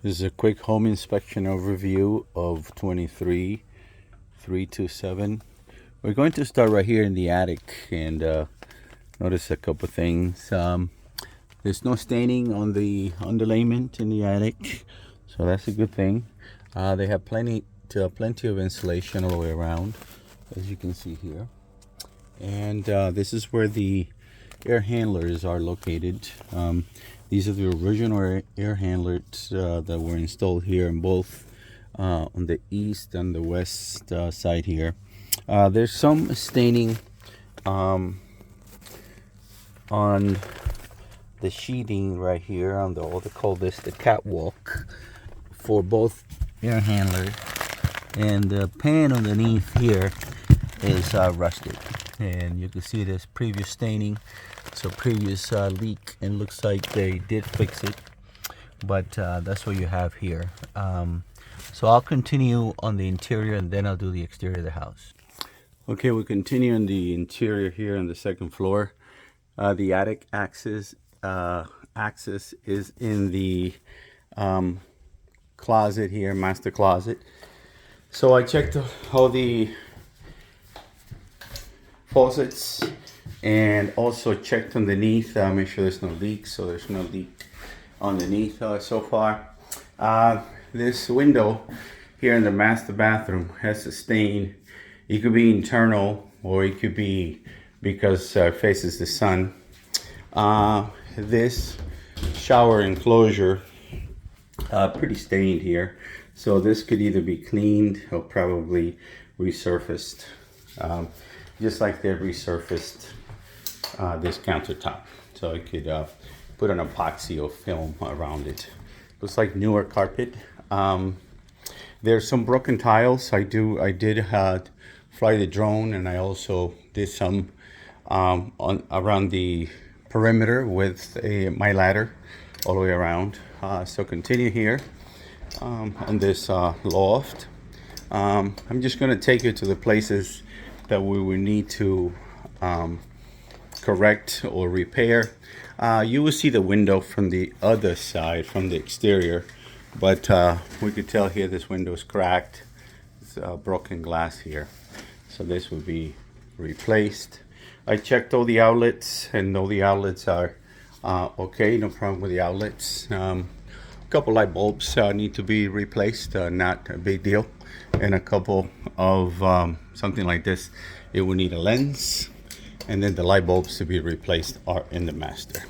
This is a quick home inspection overview of 23327. We're going to start right here in the attic and notice a couple things. There's no staining on the underlayment in the attic, so that's a good thing. They have plenty of insulation all the way around, as you can see here. And this is where the air handlers are located. These are the original air handlers that were installed here in both on the east and the west side here. There's some staining on the sheeting right here on what they call this the catwalk for both air handlers, and the pan underneath here is rusted, and you can see this previous staining, so previous leak, and looks like they did fix it, but that's what you have here. So I'll continue on the interior and then I'll do the exterior of the house. Okay, we continue on the interior here on the second floor. The attic access is in the closet here, master closet. So I checked all the faucets and also checked underneath, make sure there's no leaks. So there's no leak underneath so far. This window here in the master bathroom has a stain. It could be internal or it could be because it faces the sun. This shower enclosure pretty stained here, so this could either be cleaned or probably resurfaced, just like they resurfaced this countertop. So I could put an epoxy or film around it. Looks like newer carpet. There's some broken tiles. I did fly the drone, and I also did some around the perimeter with my ladder all the way around. So continue here on this loft. I'm just going to take you to the places that we will need to correct or repair. You will see the window from the other side, from the exterior, but we could tell here this window is cracked. It's broken glass here, so this will be replaced. I checked all the outlets, and all the outlets are okay, no problem with the outlets. A couple light bulbs need to be replaced, not a big deal. And a couple of something like this, it will need a lens, and then the light bulbs to be replaced are in the master.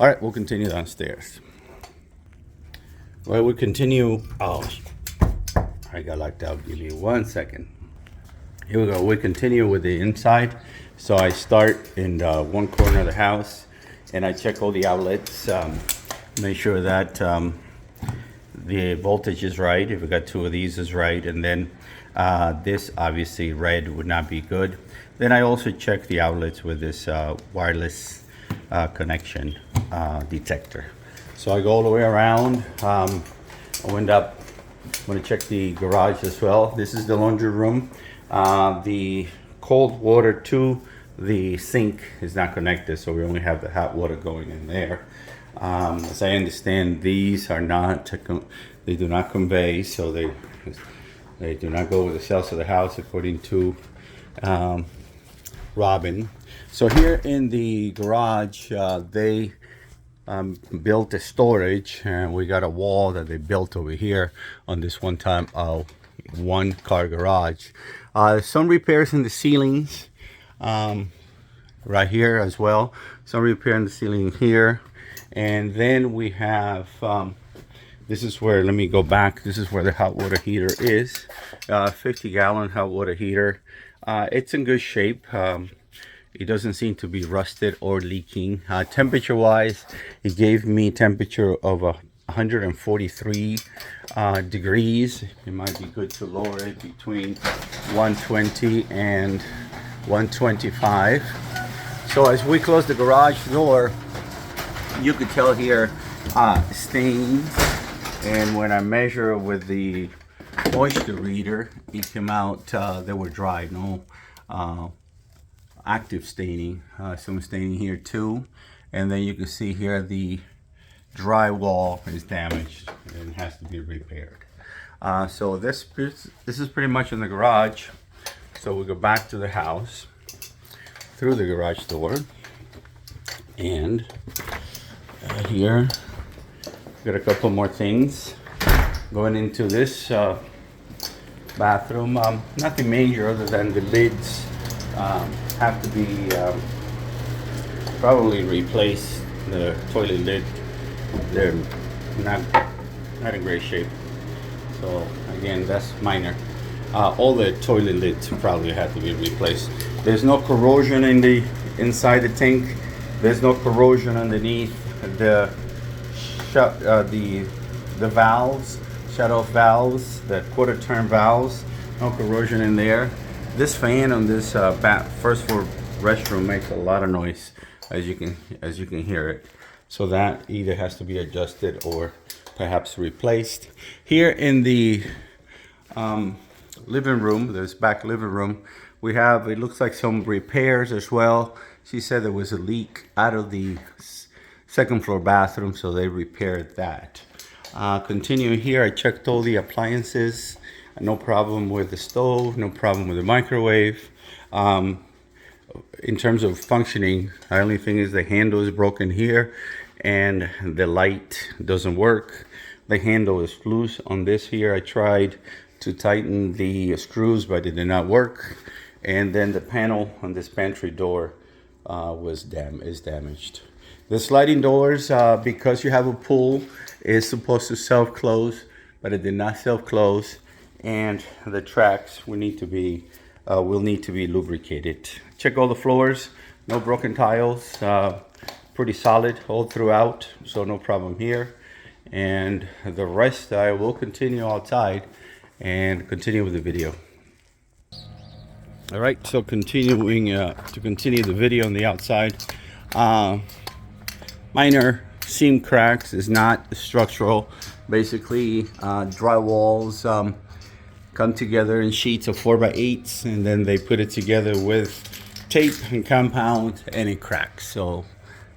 All right, we'll continue downstairs. Well, we continue. Oh, I got locked out. Give me 1 second. Here we go. We continue with the inside. So I start in one corner of the house, and I check all the outlets, make sure that the voltage is right. If we got two of these is right, and then this obviously red would not be good. Then I also check the outlets with this wireless connection detector. So I go all the way around. I end up, I'm going to check the garage as well. This is the laundry room. The cold water to the sink is not connected, so we only have the hot water going in there. As I understand, these are not, they do not convey, so they do not go with the sales of the house, according to Robin. So here in the garage, they built a storage, and we got a wall that they built over here on this one car garage. Some repairs in the ceilings right here as well. Some repair in the ceiling here, and then we have this is where, let me go back, this is where the hot water heater is. 50-gallon hot water heater. It's in good shape. It doesn't seem to be rusted or leaking. Temperature wise, it gave me temperature of 143 degrees. It might be good to lower it between 120 and 125. So as we close the garage door, you could tell here stains, and when I measure with the moisture reader, it came out they were dry, no active staining. Some staining here too, and then you can see here the drywall is damaged and has to be repaired. So this is pretty much in the garage. So we go back to the house through the garage door, and here got a couple more things going into this bathroom. Nothing major other than the lids have to be probably replaced. The toilet lid, they're not in great shape. So again, that's minor. All the toilet lids probably have to be replaced. There's no corrosion in the inside the tank. There's no corrosion underneath the valves, shut-off valves, the quarter-turn valves. No corrosion in there. This fan on this first floor restroom makes a lot of noise, as you can hear it. So that either has to be adjusted or perhaps replaced. Here in the living room, this back living room, we have, it looks like some repairs as well. She said there was a leak out of the second floor bathroom, so they repaired that. Continuing here, I checked all the appliances. No problem with the stove, no problem with the microwave. In terms of functioning, the only thing is the handle is broken here and the light doesn't work. The handle is loose on this here. I tried to tighten the screws, but it did not work. And then the panel on this pantry door is damaged. The sliding doors, because you have a pool, is supposed to self-close, but it did not self-close. And the tracks will need to be lubricated. Check all the floors, no broken tiles, pretty solid all throughout, so no problem here. And the rest I will continue outside and continue with the video. All right, so continuing to continue the video on the outside. Minor seam cracks, is not structural. Basically, drywalls come together in sheets of 4x8s, and then they put it together with tape and compound, and it cracks. So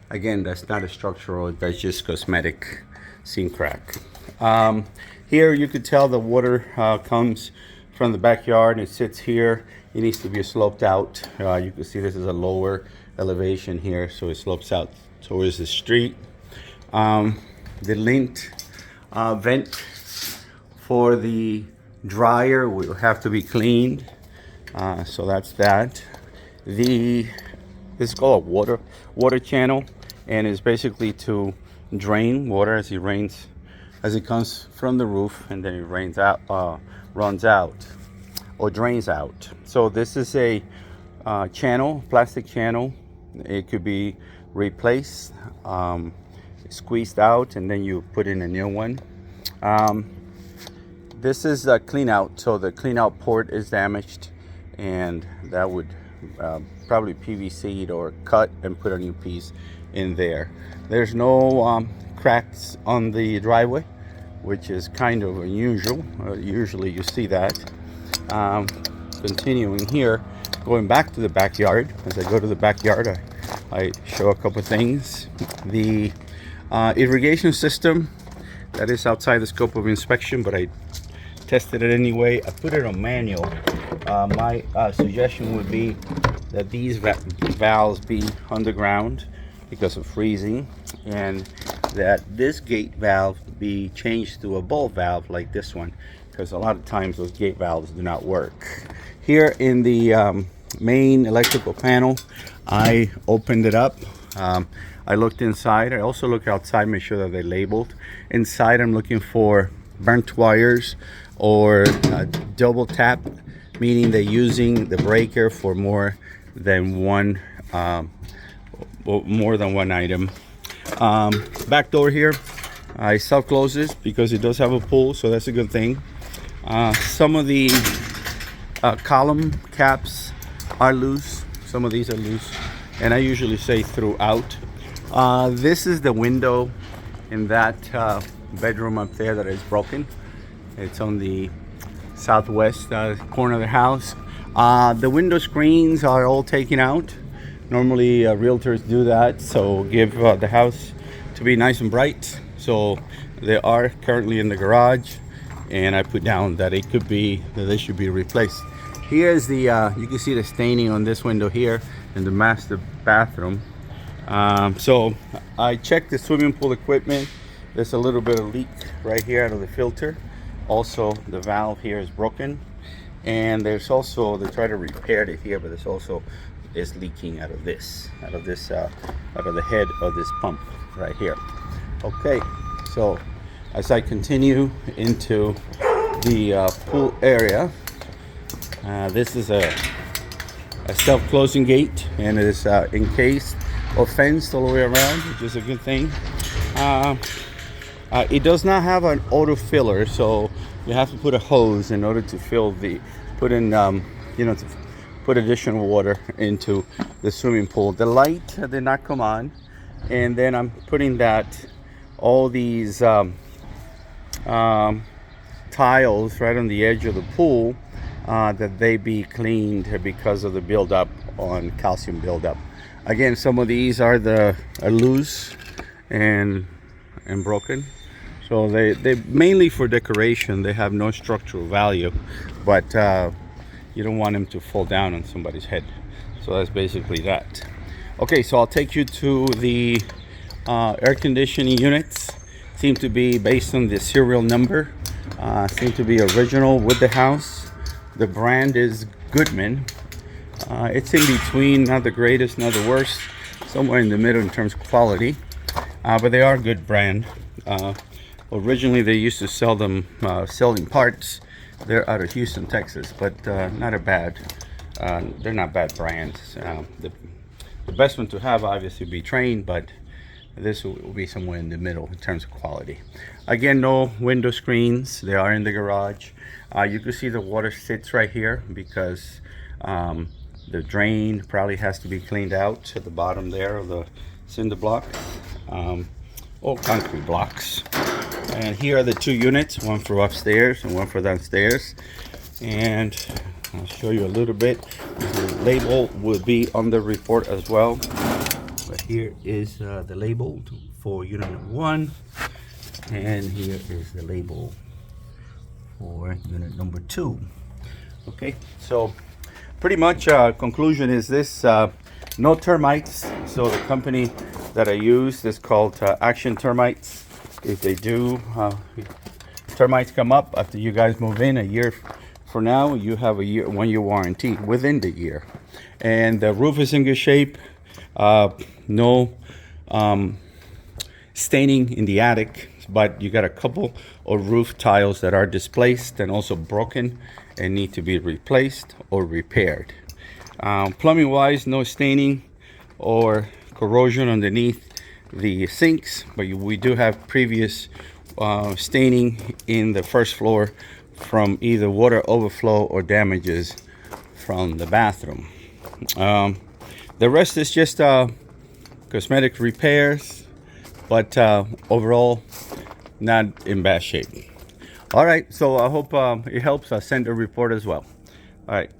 again, that's not a structural, that's just cosmetic seam crack. Here you could tell the water comes from the backyard and it sits here. It needs to be sloped out. You can see this is a lower elevation here, so it slopes out towards the street. The lint vent for the dryer will have to be cleaned, so that's that. This is called a water channel, and it's basically to drain water as it comes from the roof, and then it runs out or drains out. So this is a channel, plastic channel. It could be replaced, squeezed out, and then you put in a new one. This is a clean out, so the clean out port is damaged, and that would probably PVC'd or cut and put a new piece in there. There's no cracks on the driveway, which is kind of unusual. Usually you see that. Continuing here, going back to the backyard. As I go to the backyard, I show a couple things. The irrigation system, that is outside the scope of inspection, but I tested it anyway. I put it on manual. My suggestion would be that these valves be underground because of freezing, and that this gate valve be changed to a ball valve like this one, because a lot of times those gate valves do not work. Here in the main electrical panel, I opened it up. I looked inside. I also look outside, make sure that they're labeled. Inside, I'm looking for burnt wires or double tap, meaning they're using the breaker for more than one item. Back door here, I self-closes because it does have a pull, so that's a good thing. Some of the column caps are loose. Some of these are loose, and I usually say throughout. This is the window in that bedroom up there that is broken. It's on the southwest corner of the house. The window screens are all taken out. Normally realtors do that, so give the house to be nice and bright. So they are currently in the garage, and I put down that it could be that they should be replaced. Here's the you can see the staining on this window here in the master bathroom. So I checked the swimming pool equipment. There's a little bit of leak right here out of the filter. Also, the valve here is broken, and there's also, they try to repair it here, but there's also is leaking out of the head of this pump right here. Okay, so as I continue into the pool area, this is a self-closing gate, and it is encased or fenced all the way around, which is a good thing. It does not have an auto filler, so you have to put a hose in order to fill the to put additional water into the swimming pool. The light did not come on, and then I'm putting all these tiles right on the edge of the pool, that they be cleaned because of the buildup on calcium buildup. Again, some of these are loose and broken, so they mainly for decoration. They have no structural value, but you don't want them to fall down on somebody's head. So that's basically that. Okay, so I'll take you to the air conditioning units. Seem to be based on the serial number. Seem to be original with the house. The brand is Goodman. It's in between, not the greatest, not the worst, somewhere in the middle in terms of quality, but they are a good brand. Originally they used to sell them selling parts. They're out of Houston, Texas, but they're not bad brands. The best one to have obviously would be Trane, but this will be somewhere in the middle in terms of quality. Again, no window screens. They are in the garage. You can see the water sits right here because the drain probably has to be cleaned out at the bottom there of the cinder block, or concrete blocks. And here are the two units, one for upstairs and one for downstairs. And I'll show you a little bit. The label will be on the report as well. But here is the label for unit number 1, and here is the label for unit number 2. Okay, so pretty much conclusion is this: no termites. So the company that I use is called Action Termites. If they do, termites come up after you guys move in a year from now, you have a 1-year warranty within the year. And the roof is in good shape. No staining in the attic, but you got a couple of roof tiles that are displaced and also broken and need to be replaced or repaired. Plumbing wise, no staining or corrosion underneath the sinks, but we do have previous staining in the first floor from either water overflow or damages from the bathroom. The rest is just cosmetic repairs, but overall not in bad shape. All right, so I hope it helps. I'll send a report as well. All right.